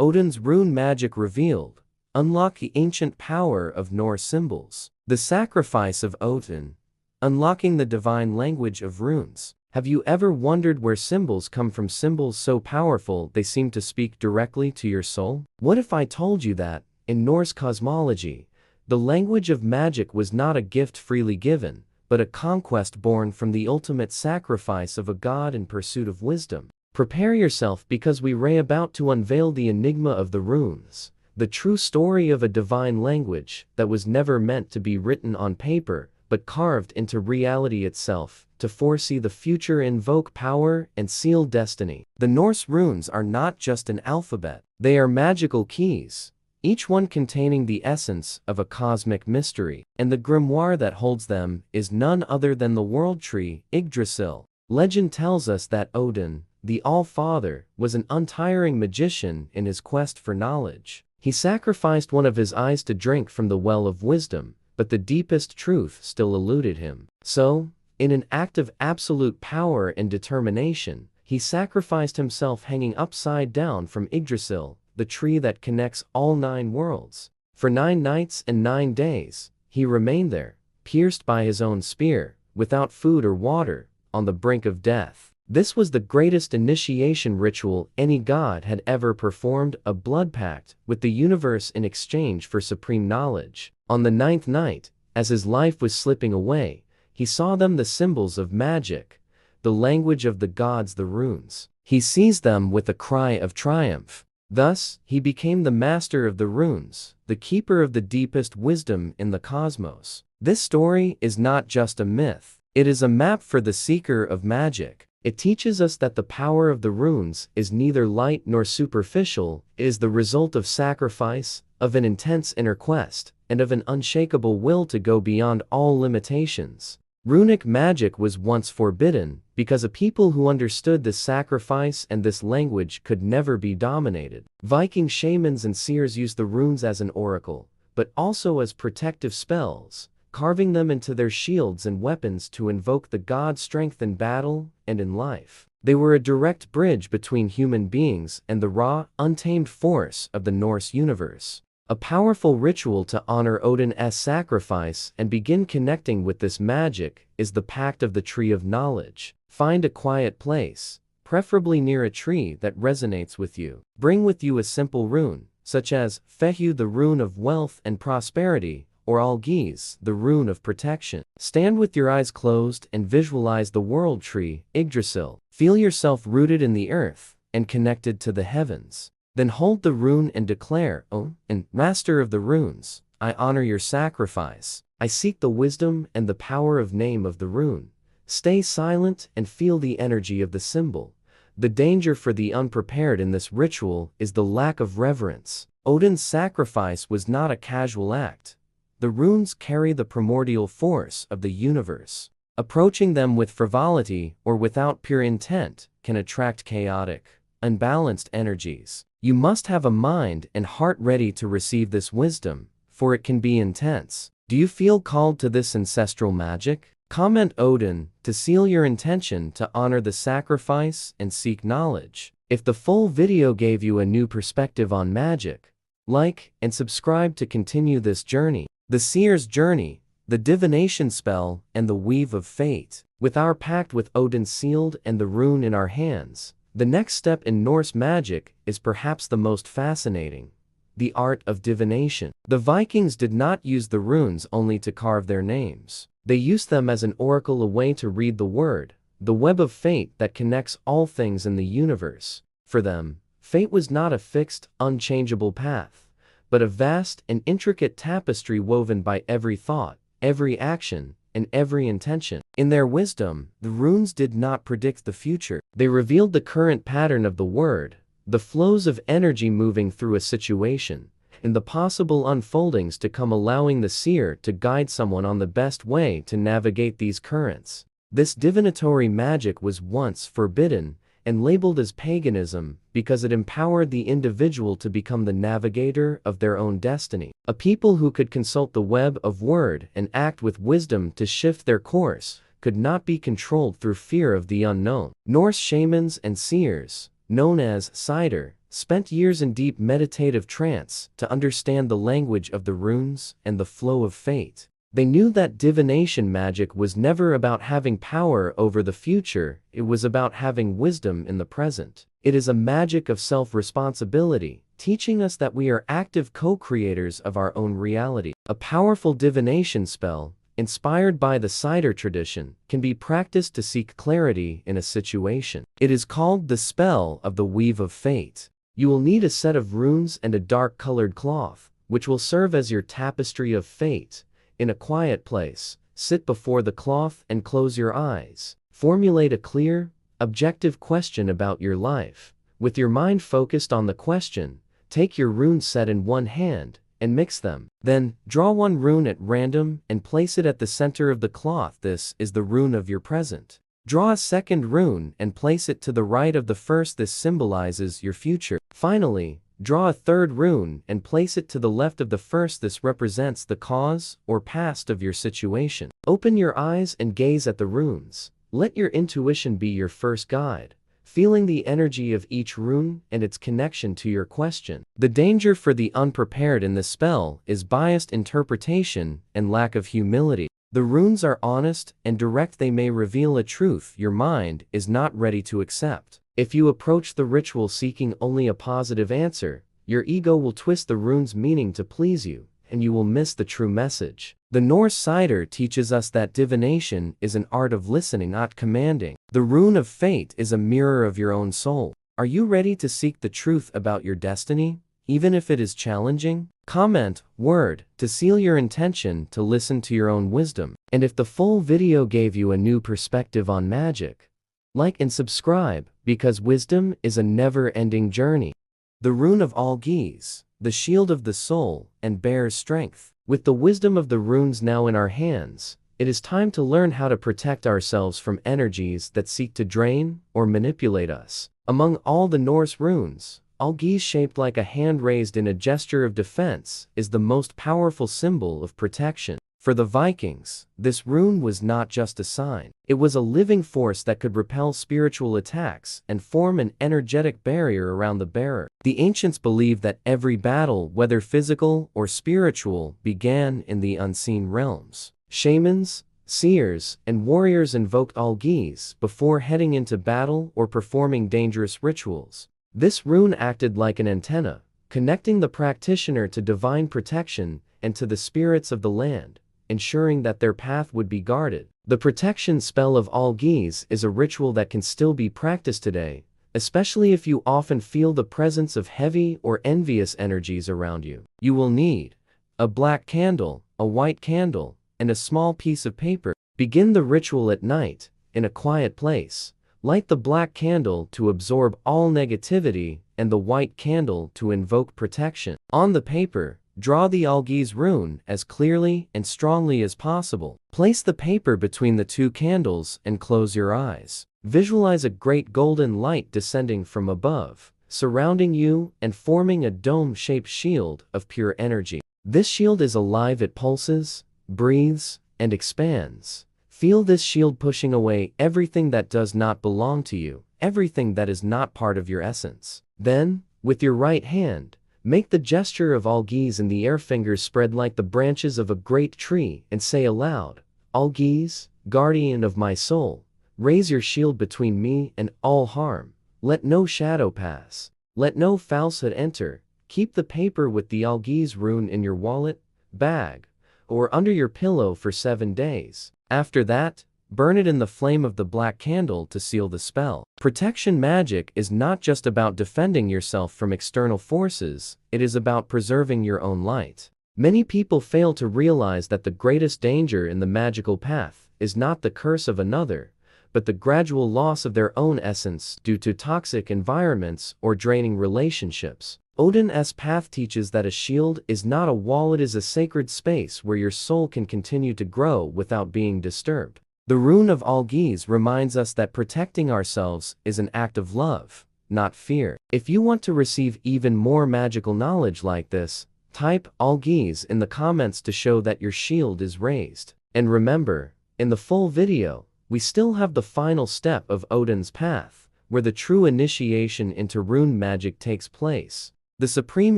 Odin's rune magic revealed. Unlock the ancient power of Norse symbols. The sacrifice of Odin. Unlocking the divine language of runes. Have you ever wondered where symbols come from? Symbols so powerful they seem to speak directly to your soul? What if I told you that, in Norse cosmology, the language of magic was not a gift freely given, but a conquest born from the ultimate sacrifice of a god in pursuit of wisdom? Prepare yourself, because we are about to unveil the enigma of the runes, the true story of a divine language that was never meant to be written on paper, but carved into reality itself, to foresee the future, invoke power, and seal destiny. The Norse runes are not just an alphabet, they are magical keys, each one containing the essence of a cosmic mystery, and the grimoire that holds them is none other than the world tree, Yggdrasil. Legend tells us that Odin, the All-Father, was an untiring magician in his quest for knowledge. He sacrificed one of his eyes to drink from the well of wisdom, but the deepest truth still eluded him. So, in an act of absolute power and determination, he sacrificed himself, hanging upside down from Yggdrasil, the tree that connects all 9 worlds. For 9 nights and 9 days, he remained there, pierced by his own spear, without food or water, on the brink of death. This was the greatest initiation ritual any god had ever performed, a blood pact with the universe in exchange for supreme knowledge. On the 9th night, as his life was slipping away, he saw them, the symbols of magic, the language of the gods, the runes. He seized them with a cry of triumph. Thus, he became the master of the runes, the keeper of the deepest wisdom in the cosmos. This story is not just a myth, it is a map for the seeker of magic. It teaches us that the power of the runes is neither light nor superficial, it is the result of sacrifice, of an intense inner quest, and of an unshakable will to go beyond all limitations. Runic magic was once forbidden, because a people who understood this sacrifice and this language could never be dominated. Viking shamans and seers used the runes as an oracle, but also as protective spells, carving them into their shields and weapons to invoke the god's strength in battle and in life. They were a direct bridge between human beings and the raw, untamed force of the Norse universe. A powerful ritual to honor Odin's sacrifice and begin connecting with this magic is the Pact of the Tree of Knowledge. Find a quiet place, preferably near a tree that resonates with you. Bring with you a simple rune, such as Fehu, the rune of wealth and prosperity, or Algiz, the rune of protection. Stand with your eyes closed and visualize the world tree, Yggdrasil. Feel yourself rooted in the earth and connected to the heavens. Then hold the rune and declare, "Oh, and Master of the runes, I honor your sacrifice. I seek the wisdom and the power of name of the rune." Stay silent and feel the energy of the symbol. The danger for the unprepared in this ritual is the lack of reverence. Odin's sacrifice was not a casual act. The runes carry the primordial force of the universe. Approaching them with frivolity or without pure intent can attract chaotic, unbalanced energies. You must have a mind and heart ready to receive this wisdom, for it can be intense. Do you feel called to this ancestral magic? Comment Odin to seal your intention to honor the sacrifice and seek knowledge. If the full video gave you a new perspective on magic, like and subscribe to continue this journey. The Seer's Journey, the Divination spell, and the Weave of Fate. With our pact with Odin sealed and the rune in our hands, the next step in Norse magic is perhaps the most fascinating: the art of divination. The Vikings did not use the runes only to carve their names. They used them as an oracle, a way to read the word, the web of fate that connects all things in the universe. For them, fate was not a fixed, unchangeable path, but a vast and intricate tapestry woven by every thought, every action, and every intention. In their wisdom, the runes did not predict the future. They revealed the current pattern of the word, the flows of energy moving through a situation, and the possible unfoldings to come, allowing the seer to guide someone on the best way to navigate these currents. This divinatory magic was once forbidden and labeled as paganism because it empowered the individual to become the navigator of their own destiny. A people who could consult the web of word and act with wisdom to shift their course could not be controlled through fear of the unknown. Norse shamans and seers, known as Cider, spent years in deep meditative trance to understand the language of the runes and the flow of fate. They knew that divination magic was never about having power over the future, it was about having wisdom in the present. It is a magic of self-responsibility, teaching us that we are active co-creators of our own reality. A powerful divination spell, inspired by the Cider tradition, can be practiced to seek clarity in a situation. It is called the spell of the Weave of Fate. You will need a set of runes and a dark-colored cloth, which will serve as your tapestry of fate. In a quiet place, sit before the cloth and close your eyes. Formulate a clear, objective question about your life. With your mind focused on the question, take your rune set in one hand and mix them. Then, draw one rune at random and place it at the center of the cloth. This is the rune of your present. Draw a second rune and place it to the right of the first. This symbolizes your future. Finally, draw a third rune and place it to the left of the first. This represents the cause or past of your situation. Open your eyes and gaze at the runes. Let your intuition be your first guide, feeling the energy of each rune and its connection to your question. The danger for the unprepared in this spell is biased interpretation and lack of humility. The runes are honest and direct. They may reveal a truth your mind is not ready to accept. If you approach the ritual seeking only a positive answer, your ego will twist the rune's meaning to please you, and you will miss the true message. The Norse Cider teaches us that divination is an art of listening, not commanding. The rune of fate is a mirror of your own soul. Are you ready to seek the truth about your destiny, even if it is challenging? Comment, word, to seal your intention to listen to your own wisdom. And if the full video gave you a new perspective on magic, like and subscribe, because wisdom is a never-ending journey. The rune of Algiz, the shield of the soul, and bears strength. With the wisdom of the runes now in our hands, it is time to learn how to protect ourselves from energies that seek to drain or manipulate us. Among all the Norse runes, Algiz, shaped like a hand raised in a gesture of defense, is the most powerful symbol of protection. For the Vikings, this rune was not just a sign. It was a living force that could repel spiritual attacks and form an energetic barrier around the bearer. The ancients believed that every battle, whether physical or spiritual, began in the unseen realms. Shamans, seers, and warriors invoked Algiz before heading into battle or performing dangerous rituals. This rune acted like an antenna, connecting the practitioner to divine protection and to the spirits of the land, ensuring that their path would be guarded. The protection spell of Algiz is a ritual that can still be practiced today, especially if you often feel the presence of heavy or envious energies around you. You will need a black candle, a white candle, and a small piece of paper. Begin the ritual at night, in a quiet place. Light the black candle to absorb all negativity and the white candle to invoke protection. On the paper, draw the Algiz rune as clearly and strongly as possible. Place the paper between the two candles and close your eyes. Visualize a great golden light descending from above, surrounding you and forming a dome-shaped shield of pure energy. This shield is alive, it pulses, breathes, and expands. Feel this shield pushing away everything that does not belong to you, everything that is not part of your essence. Then, with your right hand, make the gesture of Algiz in the air, fingers spread like the branches of a great tree, and say aloud, "Algiz, guardian of my soul, raise your shield between me and all harm. Let no shadow pass. Let no falsehood enter." Keep the paper with the Algiz rune in your wallet, bag, or under your pillow for 7 days. After that, burn it in the flame of the black candle to seal the spell. Protection magic is not just about defending yourself from external forces, it is about preserving your own light. Many people fail to realize that the greatest danger in the magical path is not the curse of another, but the gradual loss of their own essence due to toxic environments or draining relationships. Odin's path teaches that a shield is not a wall, it is a sacred space where your soul can continue to grow without being disturbed. The rune of Algiz reminds us that protecting ourselves is an act of love, not fear. If you want to receive even more magical knowledge like this, type Algiz in the comments to show that your shield is raised. And remember, in the full video, we still have the final step of Odin's path, where the true initiation into rune magic takes place. The supreme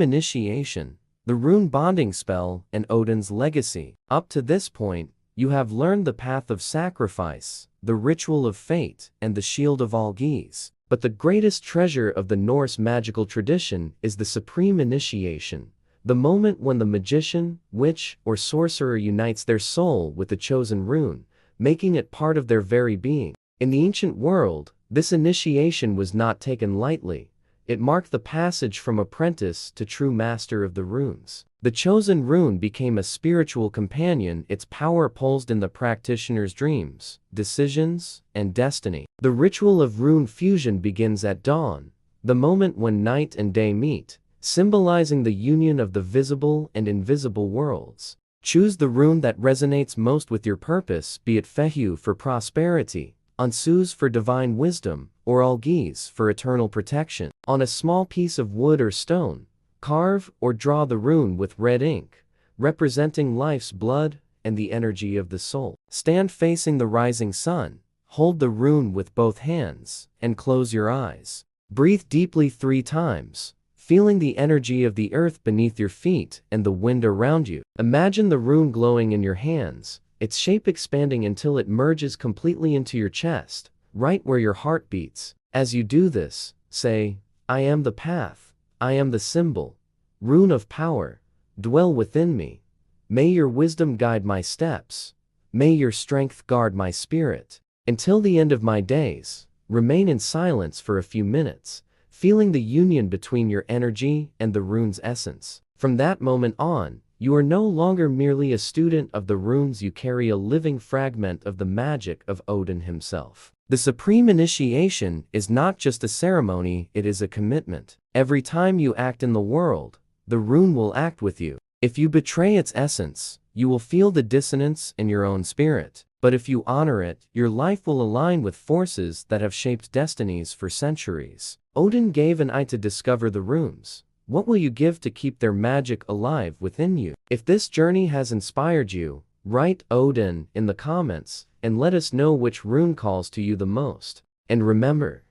initiation, the rune bonding spell, and Odin's legacy. Up to this point, you have learned the path of sacrifice, the ritual of fate, and the shield of Algiz. But the greatest treasure of the Norse magical tradition is the supreme initiation, the moment when the magician, witch, or sorcerer unites their soul with the chosen rune, making it part of their very being. In the ancient world, this initiation was not taken lightly. It marked the passage from apprentice to true master of the runes. The chosen rune became a spiritual companion, its power pulsed in the practitioner's dreams, decisions, and destiny. The ritual of Rune Fusion begins at dawn, the moment when night and day meet, symbolizing the union of the visible and invisible worlds. Choose the rune that resonates most with your purpose, be it Fehu for prosperity, Ansuz for divine wisdom, or Algiz for eternal protection. On a small piece of wood or stone, carve or draw the rune with red ink, representing life's blood and the energy of the soul. Stand facing the rising sun, hold the rune with both hands, and close your eyes. Breathe deeply 3 times, feeling the energy of the earth beneath your feet and the wind around you. Imagine the rune glowing in your hands, its shape expanding until it merges completely into your chest, right where your heart beats. As you do this, say, "I am the path, I am the symbol, rune of power, dwell within me. May your wisdom guide my steps, may your strength guard my spirit. Until the end of my days, remain in silence for a few minutes, feeling the union between your energy and the rune's essence." From that moment on, you are no longer merely a student of the runes, you carry a living fragment of the magic of Odin himself. The supreme initiation is not just a ceremony, it is a commitment. Every time you act in the world, the rune will act with you. If you betray its essence, you will feel the dissonance in your own spirit. But if you honor it, your life will align with forces that have shaped destinies for centuries. Odin gave an eye to discover the runes. What will you give to keep their magic alive within you? If this journey has inspired you, write Odin in the comments and let us know which rune calls to you the most. And remember,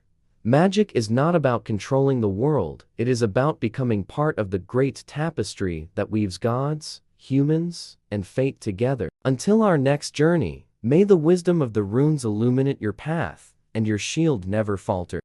magic is not about controlling the world, it is about becoming part of the great tapestry that weaves gods, humans, and fate together. Until our next journey, may the wisdom of the runes illuminate your path, and your shield never falter.